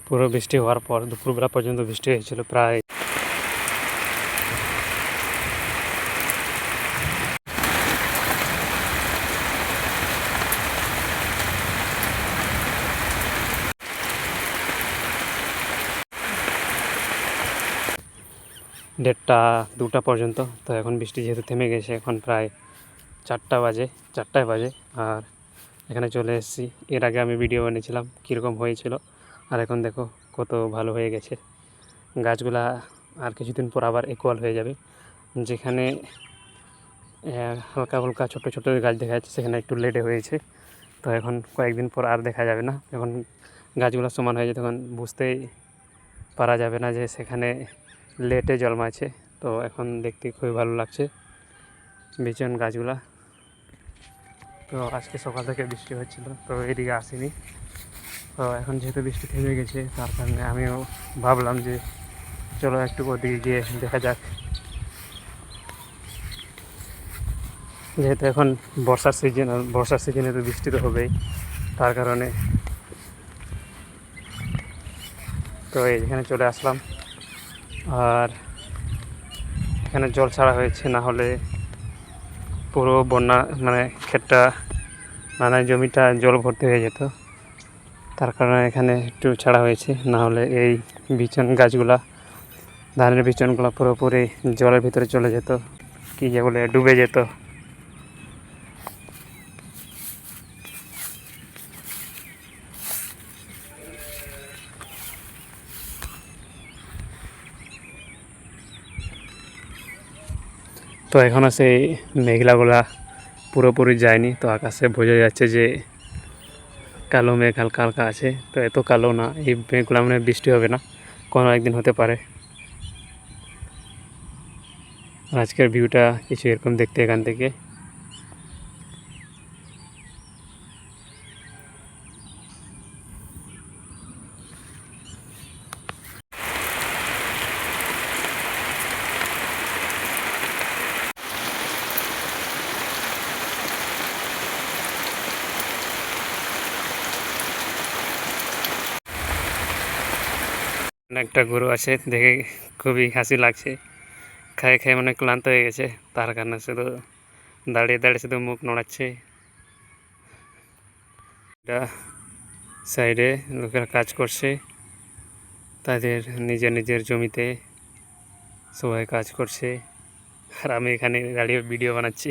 পুরো বৃষ্টি হওয়ার পর দুপুরবেলা পর্যন্ত বৃষ্টি হয়েছিল প্রায়। দেড়টা 2টা পর্যন্ত। তো এখন বৃষ্টি যেহেতু থেমে গেছে, এখন প্রায় 4টায় বাজে। আর এখানে চলে এসেছি। এর আগে আমি ভিডিও বানিয়েছিলাম কীরকম হয়েছিল, আর এখন দেখো কত ভালো হয়ে গেছে গাছগুলা। আর কিছুদিন পর আবার ইকুয়াল হয়ে যাবে। যেখানে হালকা হালকা ছোটো ছোটো গাছ দেখা যাচ্ছে, সেখানে একটু লেটে হয়েছে। তো এখন কয়েকদিন পর আর দেখা যাবে না। যখন গাছগুলো সমান হয়ে যায় তখন বুঝতেই পারা যাবে না যে সেখানে লেটে জন্মাচ্ছে। তো এখন দেখতে খুবই ভালো লাগছে বিচন গাছগুলা। তো আজকে সকাল থেকে বৃষ্টি হচ্ছিল, তো এদিকে আসিনি। তো এখন যেহেতু বৃষ্টি থেমে গেছে, তার কারণে আমিও ভাবলাম যে চলো একটু ওদিকে গিয়ে দেখা যাক। যেহেতু এখন বর্ষার সিজন, আর বর্ষার সিজনে তো বৃষ্টি তো হবেই, তার কারণে তো এখানে চলে আসলাম। আর এখানে জল ছাড়া হয়েছে, না হলে পুরো বন্যা মানে ক্ষেতটা মানে জমিটা জল ভর্তি হয়ে যেত। তার কারণে এখানে একটু ছাড়া হয়েছে, না হলে এই বিচন গাছগুলা, ধানের বিচনগুলো পুরোপুরি জলের ভিতরে চলে যেত, কি যে বলে ডুবে যেত। তো এখনও সেই মেঘলাগুলা পুরোপুরি যায়নি। তো আকাশে বোঝা যাচ্ছে যে কালো মেঘ হালকা হালকা আছে। তো এত কালো না, এই মেঘগুলো মানে বৃষ্টি হবে না, কোনো একদিন হতে পারে। আজকের ভিউটা কিছু এরকম দেখতে এখান থেকে। একটা গরু আছে, দেখে খুবই হাসি লাগছে। খায় খায় মানে ক্লান্ত হয়ে গেছে, তার কারণে শুধু দাঁড়িয়ে দাঁড়িয়ে শুধু মুখ নড়াচ্ছে। এটা সাইডে লোকেরা কাজ করছে, তাদের নিজের নিজের জমিতে সবাই কাজ করছে। আর আমি এখানে দাঁড়িয়ে ভিডিও বানাচ্ছি।